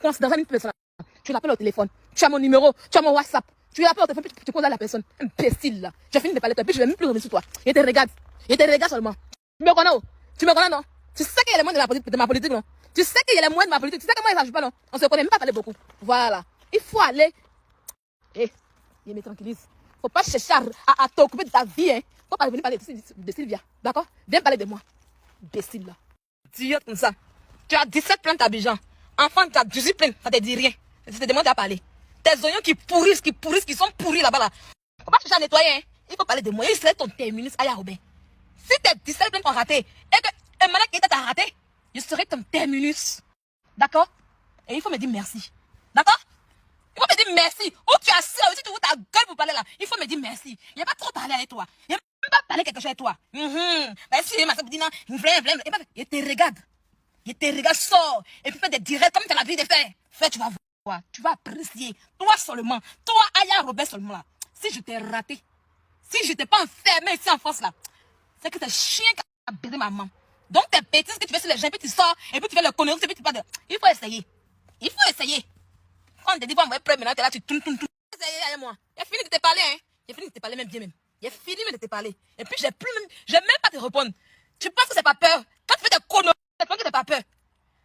considération d'une personne, tu l'appelles au téléphone, tu as mon numéro, tu as mon WhatsApp, tu l'appelles au téléphone, puis tu condamnes la personne. Imbécile, là. J'ai fini de parler de toi, puis je vais même plus revenir sur toi. Je te regarde. Je te regarde seulement. Tu me connais, oh? Tu me connais, non? Tu sais qu'il y a les moyens de ma politique, non? Tu sais qu'il y a les moyens de ma politique. Tu sais que moi, ça ne joue pas, non? On se connaît même pas parler beaucoup. Voilà. Il faut aller. Eh, il me tranquillise. Faut pas chercher à t'occuper de ta vie, hein. Faut pas venir parler de Sylvia. D'accord? Viens parler de moi. Imbécile, là. Idiote comme ça. Tu as 17 plaintes à Abidjan. Enfant, tu as 18 plaintes. Ça te dit rien. Je te demande à parler. Tes oignons qui pourrissent, qui sont pourris là-bas, là. Faut pas chercher à nettoyer, hein. Il faut parler de moi. Il serait ton terminus, Aya Robin. Si tes 17 plaintes ont raté, et que Emmanuel Keita t'a raté, je serai ton terminus. D'accord? Et il faut me dire merci. D'accord? Il faut me dire merci. Où tu as assis là, si tu ouvres ta gueule pour parler là, il faut me dire merci. Il n'y a pas trop parler avec toi. Il n'y a même pas parler quelque chose avec toi. Bah, si ma soeur dit non, il te regarde. Il te regarde, sors. Et puis fais des directs comme tu as la vie de faire. Fais, tu vas voir. Tu vas apprécier. Toi seulement. Toi, Aya Robert seulement là. Si je t'ai raté, si je t'ai pas enfermé ici en France là, c'est que t'es chien qui a baisé ma maman. Donc tes bêtises que tu fais sur les gens, puis tu sors, et puis tu fais le connerie, et puis tu parles de... Il faut essayer. Il faut essayer. Quand on te dit, va envoyer preuve, maintenant, t'es là, tu tournes. Essayez avec moi. J'ai fini de te parler, hein. J'ai fini de te parler même bien même. J'ai fini même de te parler. Et puis j'ai même pas te répondre. Tu penses que c'est pas peur? Quand tu fais des conneries, tu penses que c'est pas peur.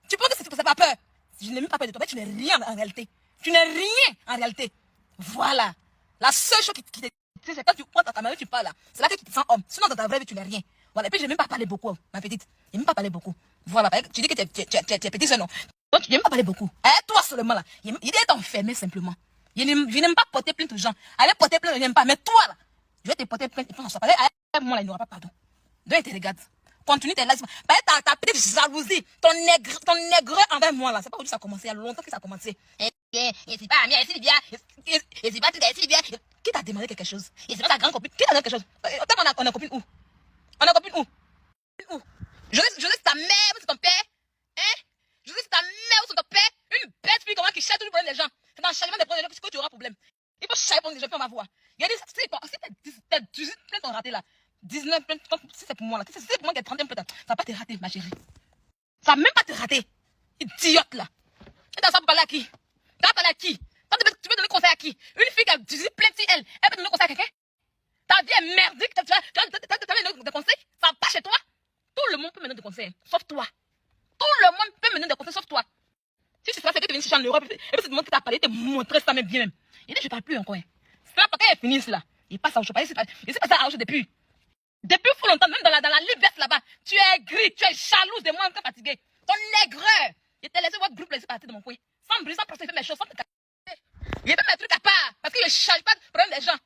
Tu penses que c'est pas peur. Je n'ai même pas peur de toi, mais tu n'es rien en réalité. Tu n'es rien en réalité. Voilà. La seule chose qui te... C'est quand tu prends ta caméra et tu parles là. C'est là que tu te sens homme. Sinon, dans ta vraie vie, tu n'es rien. Voilà. Et puis, je n'ai même pas parlé beaucoup, ma petite. Je n'ai même pas parlé beaucoup. Voilà. Tu dis que tu es petit, c'est non. Donc, je n'ai même pas parlé beaucoup. Toi seulement là. Il est enfermé simplement. Je n'aime pas porter plainte aux gens. Allez porter plainte, je n'aime pas. Mais toi là, je vais te porter plainte et puis on s'en parle. À moi là, il n'y aura pas pardon. Donc, il te regarde. Continue tes laisses. Ta petite jalousie, ton nègre envers moi là. C'est pas aujourd'hui ça a commencé. Il y a longtemps que ça a commencé. Et c'est pas Amia, et Sylvia. Et c'est pas tout, et Sylvia. Qui t'a demandé quelque chose? Et c'est pas ta grande copine. Qui t'a demandé quelque chose? On a copine où? On a copine où? Où? Je laisse ta mère ou c'est ton père? Hein? Je laisse ta mère ou c'est ton père? Une bête fille comment qui cherche toujours problème des gens. C'est dans le changement des problèmes que tu auras problème. Il faut chercher pour les gens, puis on va voir. Il y a des... Si t'as 18 plaintes ont raté là, 19 plaintes, si c'est pour moi là, si c'est pour moi qui ai 31 plaintes, ça va pas te rater, ma chérie. Ça va même pas te rater. Idiote là. Et t'as ça pour parler à qui? T'as parlé à qui? Tu veux donner conseil à qui? Une fille qui a 18 plaintes, elle peut donner conseil à quelqu'un? Ta vie est merdique, tu as des conseils? Ça va pas chez toi? Tout le monde peut me donner des conseils, sauf toi. Tout le monde peut me donner des conseils, sauf toi. Si tu fais ça, c'est que tu viens chercher en Europe, et puis c'est le monde qui t'a parlé, te montrer ça même bien même. Il dit, je parle plus encore. C'est là, quand il finit là, il passe à autre chose. Il s'est passé à autre chose depuis. Depuis fort longtemps, même dans la liberté là-bas, tu es gris, tu es jalouse de moi, un peu fatigué. Ton nègreur. Je t'ai laissé votre groupe laisser partir de mon coin. Sans briser, sans procéder, mes choses, sans te casser. Il fait mes trucs à part, parce qu'il ne change pas de problème des gens.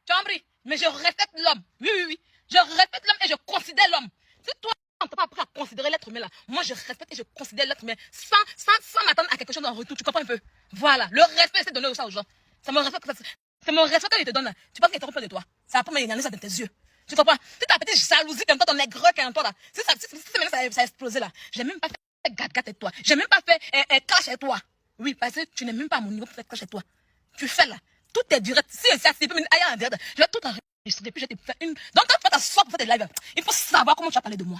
Tu as compris? Mais je respecte l'homme. Oui. Je respecte l'homme et je considère l'homme. Si toi, on t'a pas appris à considérer l'être humain là, moi je respecte et je considère l'être humain sans m'attendre à quelque chose en retour. Tu comprends un peu? Voilà. Le respect, c'est donner ça aux gens. C'est mon respect que je te donne là. Tu penses qu'il est trop peu de toi. Ça va pas m'énerver ça dans tes yeux. Tu comprends? Si ta petite jalousie comme toi, ton nègre qui est en toi là, si ça a explosé là, j'ai même pas fait gâte avec toi. J'ai même pas fait clash avec toi. Oui, parce que tu n'es même pas à mon niveau pour faire clash avec toi. Tu fais là. Tout est direct. Si c'est assez, ailleurs en direct, je vais tout enregistrer. Puis je vais te faire une. Donc quand tu fais ta soif pour faire des lives, il faut savoir comment tu as parlé de moi.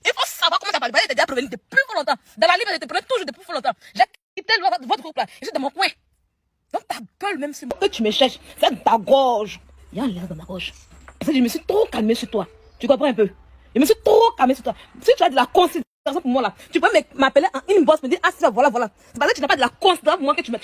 Il faut savoir comment tu as parlé. Tu t'es déjà prévenu depuis plus longtemps. Dans la live, je te préviens toujours depuis plus longtemps. J'ai quitté votre groupe là. Je suis dans mon coin. Donc ta gueule, même si tu me cherches, c'est dans ta gorge. Il y a un lien dans ma gorge. Parce que je me suis trop calmée sur toi. Tu comprends un peu? Je me suis trop calmée sur toi. Si tu as de la considération pour moi là, tu peux m'appeler en inbox, me dire, ah, c'est voilà. C'est parce que tu n'as pas de la considération pour moi que tu veux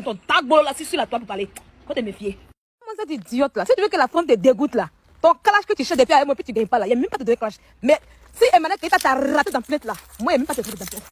ton tag là, sur la toile pour parler. Faut te méfier. Comment cette idiote là? Si tu veux que la femme te dégoûte là, ton clash que tu cherches depuis avec moi, puis tu gagnes pas là, il n'y a même pas de donner clash. Mais si Emmanuel Keita t'a raté dans plainte là, moi, il n'y a même pas de rater dans plainte.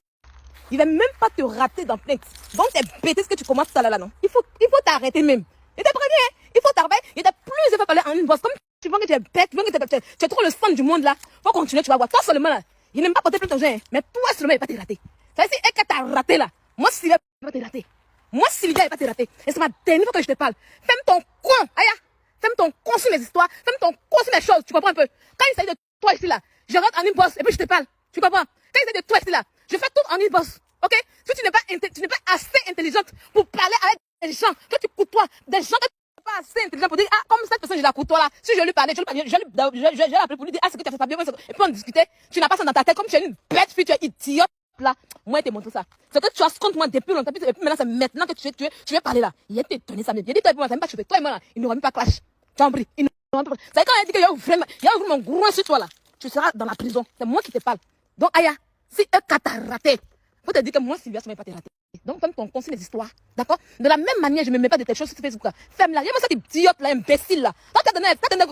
Il va même pas te rater dans plainte. Donc, tes bêtises que tu commences tout à l'heure là, non? Il faut t'arrêter même. Il était prévenu, hein? Il faut t'arrêter. Il était plus, il faut parler en une bosse. Comme tu vois que tu es bête, tu vois que tu es trop le centre du monde là. Faut continuer, tu vas voir. Toi seulement là, il n'aime pas porter plainte aux gens, hein? Mais toi seulement, il va te rater. Ça veut dire, et que t'as raté là, moi, Sylvia, il va te rater. Moi, Sylvia, il va te rater. Et c'est ma dernière fois que je te parle. Ferme ton con, Aya. Ferme ton con sur mes histoires. Ferme ton con sur mes choses. Tu comprends un peu? Quand il s'agit de toi ici là, je rentre en une bosse et puis je te parle. Tu comprends? Quand il s'agit de toi ici là, je fais tout en une bosse. Ok? Si tu n'es pas assez intelligente pour parler avec des gens que tu côtoies, des gens que tu n'es pas assez intelligent pour dire, ah, comme cette personne, je la côtoie là, si je lui parlais, je l'appeler pour lui dire, ah, ce que tu as fait pas bien, et puis on discutait, tu n'as pas ça dans ta tête, comme tu es une bête fille, tu es idiote. là, moi, t'ai montré ça. C'est que tu as contre moi depuis longtemps, et puis maintenant, c'est maintenant que tu veux parler là. Il a étonné ça. Il a dit, toi, même pas que toi et moi là, il n'aura même pas clash. Tu as compris? Il n'aura pas. C'est quand il a dit qu'il y a vraiment un gros sur toi là. Tu seras dans la prison. C'est moi qui te parle. Donc, Aya, si un cas t'a raté, faut te dire que moi, Sylvia, ça ne va pas te rater. Donc, comme ton conseil des histoires, d'accord? De la même manière, je ne me mets pas de telles choses sur Facebook là. Femme là, il y a cette idiote là, imbécile là. Toi, tu as donné un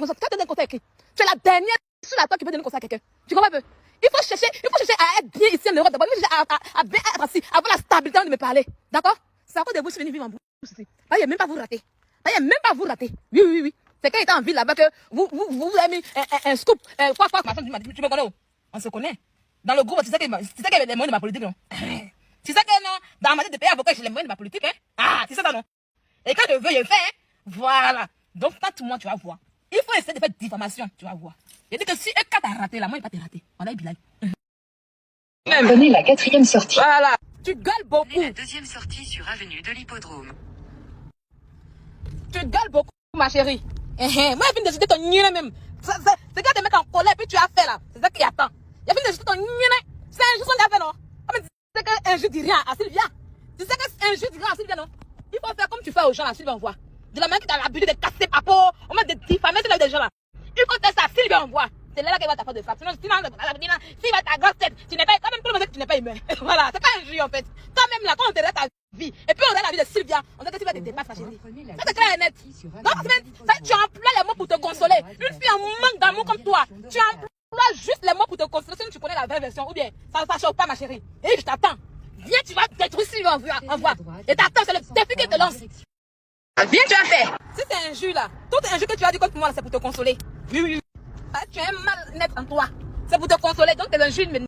conseil à qui? Tu es la dernière sur la toi qui peut donner un conseil à quelqu'un. Tu comprends un peu? Il faut chercher à être bien ici en Europe d'abord. Il faut chercher à bien être assis, avoir la stabilité de me parler. D'accord? C'est à cause de vous, je suis venu vivre en bourse ici. Il n'y a même pas vous rater. Il n'y a même pas vous rater. Oui. C'est quand il était en ville là-bas que vous avez mis un scoop. Quoi, ma femme, tu me connais où? On se connaît. Dans le groupe, tu sais qu'il y a les moyens de ma politique, non? Tu sais que non, dans ma tête de payer avocat, j'ai les moyens de ma politique, hein? Ah, tu sais ça, non? Et quand je veux, je fais, hein? Voilà. Donc, quand moi, tu vas voir. Il faut essayer de faire diffamation, tu vas voir. Il dit que si un cas t'a raté, là, moi, il va pas te rater. On a eu Bilal. Prenez la 4e sortie. Voilà. Tu gueules beaucoup. Prenez la 2e sortie sur avenue de l'Hippodrome. Tu gueules beaucoup, ma chérie. Moi, il vient de décider ton nid même. C'est quand te mettre en colère, puis tu as fait là. C'est ça qui attend. Il vient de décider ton nid. C'est un jeu qu'on a fait, non? Tu sais qu'un jeu dit rien à Sylvia. Tu sais qu'un jeu dit rien à Sylvia, non? Il faut faire comme tu fais aux gens là, Sylvia, on voit. De la manière que tu as l'habitude de casser ma peau, on met de diffamer sur des gens là. Il faut faire ça, Sylvia, on voit. C'est là qu'elle va t'apprendre de frappe. Sinon, si va ta grosse tête, tu n'es pas, quand même, tout le monde sait que tu n'es pas humain. Voilà, c'est pas un jeu en fait. Toi-même là, quand on te reste ta vie, et puis on regarde la vie de Sylvia, on dirait que Sylvia te dépasse, ma chérie. Ça c'est clair et net. Donc, tu emploies les mots pour te consoler. Une fille en manque d'amour comme toi, tu emploies juste les mots pour te consoler. Sinon, tu connais la vraie version, ou bien, ça ne chauffe pas, ma chérie. Et je t'attends. Viens, tu vas détruire Sylvia, on voit. Et t'attends, c'est le défi que te lance. Viens, tu as fait. Si c'est un jeu là, tout un jeu que tu as dit contre moi, c'est pour te consoler. Oui. Ah, tu as un mal net en toi. C'est pour te consoler. Donc, t'es un jeu, mais ne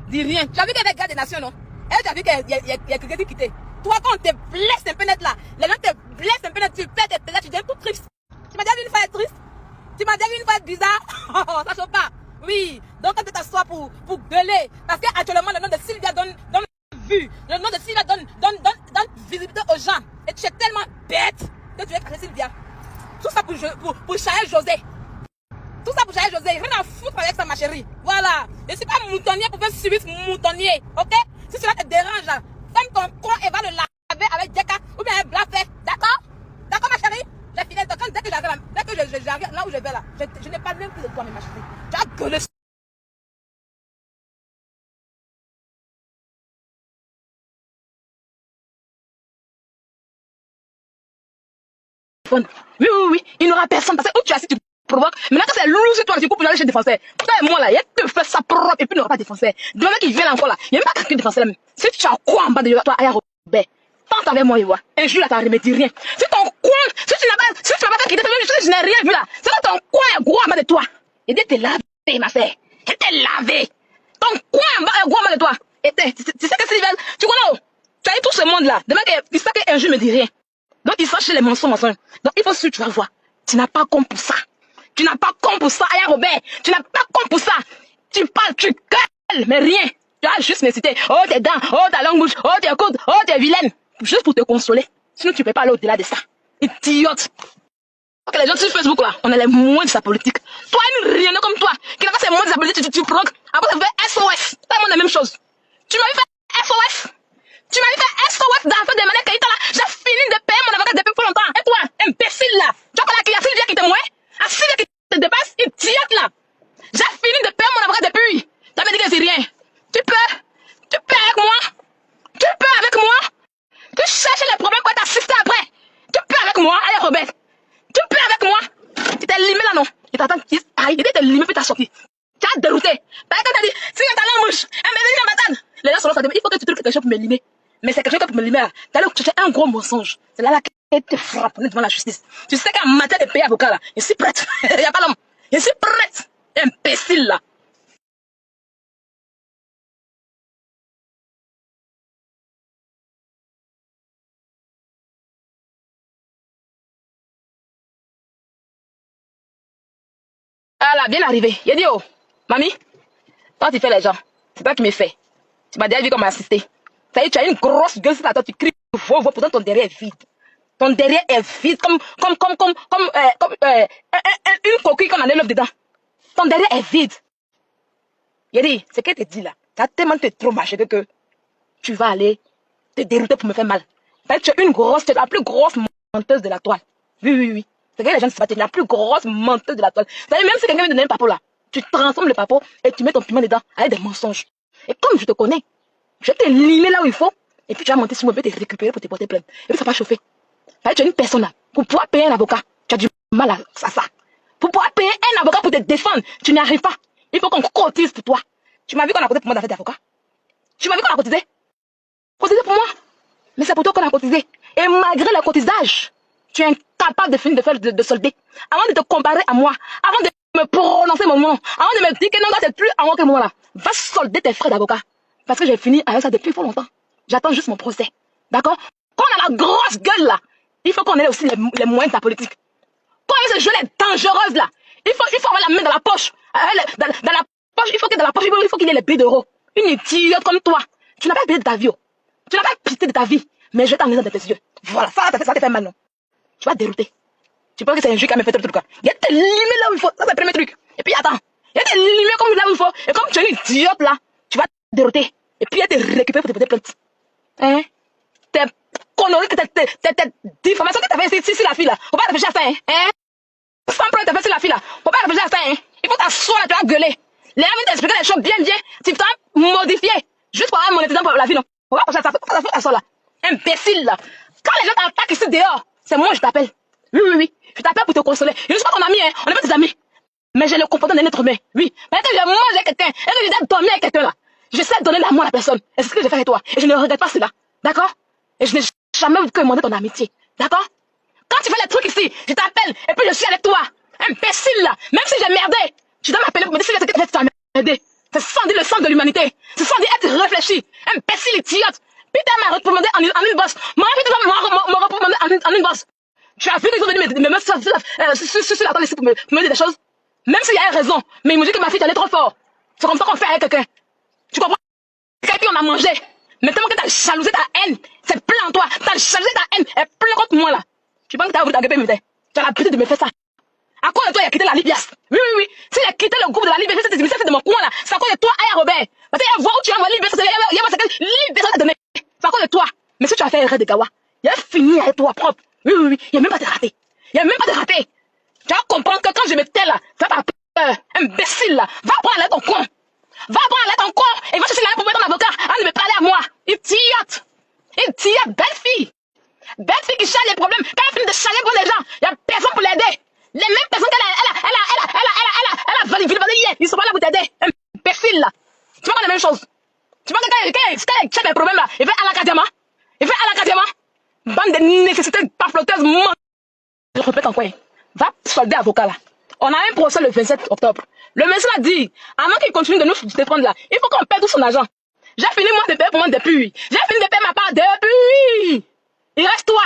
dis rien. Tu as vu qu'il y a des gars des nations, non? Et tu as vu qu'il y a quelqu'un qui quittait. Toi, quand on te blesse un peu net là, les gens te blessent un peu net, tu perds tes plaisirs, tu deviens tout triste. Tu m'as déjà vu une fois être triste? Tu m'as déjà vu une fois être bizarre? Ça chauffe pas. Oui. Donc, quand tu t'assois pour gueuler, parce qu'actuellement, le nom de Sylvia donne vue. Le nom de Sylvia donne visibilité aux gens. Et tu es tellement bête que tu es casser Sylvia. Tout ça pour Chaël José. Tout ça pour Chaël José. Rien à foutre avec ça, ma chérie. Voilà. Je ne suis pas moutonnier pour faire suivre moutonnier. Ok? Si cela te dérange, là, ferme ton coin et va le laver avec Jeka ou bien un blanc fait. D'accord? D'accord, ma chérie? J'ai fini. Dès que j'arrive là où je vais là, je n'ai pas même plus de toi, mais ma chérie. Tu as gueulé. Oui. Il n'y aura personne. Parce que où tu as si tu provoques. Maintenant que c'est lourd sur toi, tu coupes aller chez le défenseur. Toi et moi là, il te fait ça propre et puis il n'y aura pas de défenseur. De même qu'il vient là encore là, il n'y a même pas quelqu'un de défenseur là même. Si tu as quoi en bas de toi, Aya Robert, tente avec moi et vois. Un jour là, tu n'as remédié rien. Si ton coin, si tu n'as pas fait quitter, je n'ai rien vu là. C'est que ton coin est gros en bas de toi. Et de te laver, ma sœur. Et te laver. Ton coin est gros en bas de toi. Et tu sais que c'est tu connais, tu as eu tout ce monde là. Demain, il sait qu'un jour me dit rien. Donc, il sache les mensonges. Donc, il faut que tu vas voir. Tu n'as pas compte pour ça. Tu n'as pas compte pour ça, Aya Robert. Tu n'as pas compte pour ça. Tu parles, tu gueules, mais rien. Tu as juste me citer. Oh, tes dents, oh, ta langue bouche, oh, tes coudes, oh, tes vilaines. Juste pour te consoler. Sinon, tu ne peux pas aller au-delà de ça. Idiote. Ok, les gens sur Facebook, là, on a les moins de sa politique. Toi, une rien comme toi, qui n'a pas ses moins de sa politique, tu provoques. Après, ça fait SOS. Tout le monde la même chose. Tu m'as vu faire SOS. Tu m'as fait SOS d'enfant de manière là. J'ai fini de payer mon avocat depuis plus longtemps. Et toi, imbécile là, tu vois qu'il y a Sylvia qui te mouille, à Sylvia qui te dépasse, idiote là. J'ai fini de payer mon avocat depuis. Tu m'as dit que c'est rien. Tu peux avec moi. Tu peux avec moi. Tu cherches les problèmes pour t'assister après. Tu peux avec moi, allez Robert. Tu peux avec moi. Tu t'es limé là non. Il t'attend, il était limé puis t'as sorti. Tu as dérouté. Parce que t'as dit, si t'as la mouche, les gens sont là, il faut que tu trouves quelque chose pour me limer. Mais c'est quelque chose pour me limer là. T'as l'air que tu fais un gros mensonge. C'est là qu'elle te frappe devant la justice. Tu sais qu'en matière de payer avocat là, je suis prête. Il n'y a pas l'homme. Je suis prête. Imbécile là. Ah là, bien arrivé. Il a dit, oh, mamie, toi tu fais les gens. C'est toi qui me fais. Tu m'as déjà vu comme assisté. Ça y est, tu as une grosse gueule sur la tête, tu cries, pourtant ton derrière est vide. Ton derrière est vide, comme une coquille qu'on a l'œuf dedans. Ton derrière est vide. Il a dit, c'est qu'elle te dit là. Tu as tellement été trop mâché que tu vas aller te dérouter pour me faire mal. Tu es une grosse, tu es la plus grosse menteuse de la toile. Oui. C'est que les gens ne savent pas, tu es la plus grosse menteuse de la toile. Vous savez, même si quelqu'un vient de donner un papo là, tu transformes le papo et tu mets ton piment dedans avec des mensonges. Et comme je te connais, je vais te limer là où il faut, et puis tu vas monter sur moi, je vais te récupérer pour te porter plainte. Et puis ça va chauffer. Tu es une personne là, pour pouvoir payer un avocat, tu as du mal à ça. Pour pouvoir payer un avocat pour te défendre, tu n'y arrives pas. Il faut qu'on cotise pour toi. Tu m'as vu qu'on a cotisé pour moi d'affaires d'avocat? Tu m'as vu qu'on a cotisé? Cotisé pour moi? Mais c'est pour toi qu'on a cotisé. Et malgré le cotisage, tu es incapable de finir de solder. Avant de te comparer à moi, avant de me prononcer mon nom, avant de me dire que non, c'est plus à moi que moi là, va solder tes frais d'avocat. Parce que j'ai fini avec ça depuis fort longtemps. J'attends juste mon procès. D'accord? Quand on a la grosse gueule là, il faut qu'on ait aussi les moyens de la politique. Quand on a ce jeu-là dangereuse là, il faut avoir la main dans la poche. Dans la poche, il faut que dans la poche, il faut qu'il y ait les billets d'euros. Une idiote comme toi. Tu n'as pas payé de ta vie. Oh. Tu n'as pas pitié de ta vie. Mais je vais t'emmener dans tes yeux. Voilà, ça te fait mal, non? Tu vas dérouter. Tu penses que c'est un jeu qui m'a fait tout quoi? Il y a te limer là où il faut. Ça, c'est le premier truc. Et puis attends. Il y a te limer comme là où il faut. Et comme tu es une idiote là, tu vas dérouter. Et puis il y a te récupérer pour te porter plainte. Hein? Tes conneries, tes diffamations que tu as fait ici, la fille là. Faut pas réfléchir à ça, hein? Sans problème, tu as fait la fille là. Faut pas réfléchir à ça, hein? Il faut t'asseoir là, tu vas gueuler. Les amis t'expliquer les choses bien. Tu vas modifier. Juste pour avoir monétisant pour la vie, non? Faut pas réfléchir à ça. Faut pas t'asseoir là. Imbécile là. Quand les gens t'attaquent ici dehors, c'est moi je t'appelle. Oui. Je t'appelle pour te consoler. Je ne suis pas ton ami, hein. On n'est pas des amis. Mais j'ai le comportement d'un être humain. Oui. Mais quand j'ai mangé avec quelqu'un, et que j'ai dormi avec quelqu'un là, je sais donner l'amour à la personne. Et c'est ce que j'ai fait avec toi. Et je ne regrette pas cela. D'accord? Et je n'ai jamais demandé ton amitié. D'accord? Quand tu fais les trucs ici, je t'appelle et puis je suis avec toi. Imbécile là. Même si j'ai merdé, tu dois m'appeler pour me dire si j'ai fait tu as merdé. C'est sans dire le sens de l'humanité. C'est sans dire être réfléchi. Imbécile, idiote. Putain, m'a recommandé en une bosse. Moi, tu dois me recommander en une bosse. Tu as vu qu'ils sont venus me mettre sur la table ici pour me dire des choses. Même s'il y a une raison. Mais ils m'ont dit que ma fille, elle est trop fort. C'est comme ça qu'on fait avec quelqu'un. Tu comprends? Quelqu'un, on a mangé. Mais tellement que t'as jalousé ta haine. C'est plein en toi. T'as jalousé ta haine. Elle est plein contre moi là. Tu penses que t'as voulu t'agaper, mais tu as l'habitude de me faire ça. À cause de toi, il a quitté la Libias. Oui. S'il a quitté le groupe de la Libias, cette émission de mon coin là. C'est à cause de toi, Aya Robert. Parce qu'il y a voir où tu as envoyé Libias. Il y a Libias à donner. C'est à cause de toi. Mais si tu as fait erreur de Gawa, il a fini avec toi propre. Oui. Il n'y a même pas de raté. Tu vas comprendre que quand je me tais là, ça va peur. Imbécile là. Va prendre l'aide ton coin. Et va chercher l'aide pour mettre ton avocat. Avant de me parler à moi. Idiote, belle fille. Belle fille qui charge les problèmes. Quand elle finit de charger pour les gens, il n'y a personne pour l'aider. Les mêmes personnes qu'elle a validé hier, ils sont pas là pour t'aider. Imbécile là. Tu vois pas la même chose. Tu vois que quand elle check les problèmes là, il fait à l'académie. Bande de nécessités pafloteuses. Je répète encore. Va solder avocat là. On a un procès le 27 octobre. Le monsieur a dit, avant qu'il continue de nous défendre là, il faut qu'on paie tout son argent. J'ai fini moi de payer pour moi depuis. J'ai fini de payer ma part depuis. Il reste toi.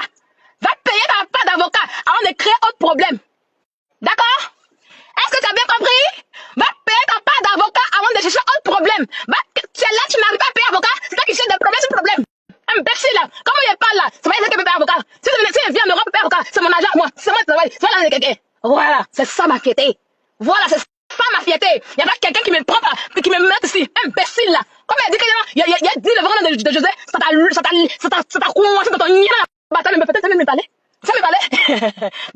Va payer ta part d'avocat avant de créer autre problème. D'accord? Est-ce que tu as bien compris? Va payer ta part d'avocat avant de chercher autre problème. Tu es là, tu n'arrives pas à payer avocat, c'est toi qui cherches des problèmes sur problème. Imbécile là. Comment il parle là? C'est pas ça que je payer avocat. Si je viens en Europe payer avocat, c'est mon argent moi. C'est moi qui travaille. C'est moi là quelqu'un. Voilà, c'est ça ma fierté. Il n'y a pas quelqu'un qui me prend pas, qui me met ici. Imbécile là. Comme il a dit que il y a dit le vrai nom de José, ça t'a coincé dans ton nid là. Bah, ça me parlait.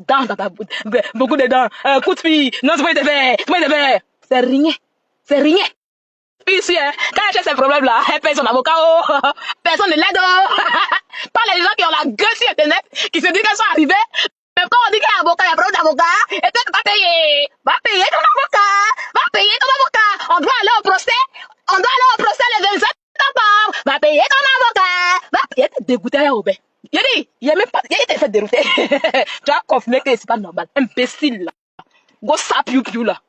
Dans ta bouche. Beaucoup de dents. Coup de fille. Non, c'est pas de verre. C'est rien. Puis ici, hein, quand elle cherche ces problèmes-là, elle paye son avocat. Oh, personne ne l'aide. Pas les gens qui ont la gueule sur Internet, qui se disent qu'elles sont arrivées. Mais quand on dit qu'il y a un avocat, il y a problème d'avocat, et toi, tu vas payer. Va payer ton avocat. On doit aller au procès le 27 octobre. Va payer ton avocat. Il était dégoûté, Robert. Il a même pas, il a été fait dérouter. Tu as confirmé que c'est pas normal. Imbécile, là. Go sap you là.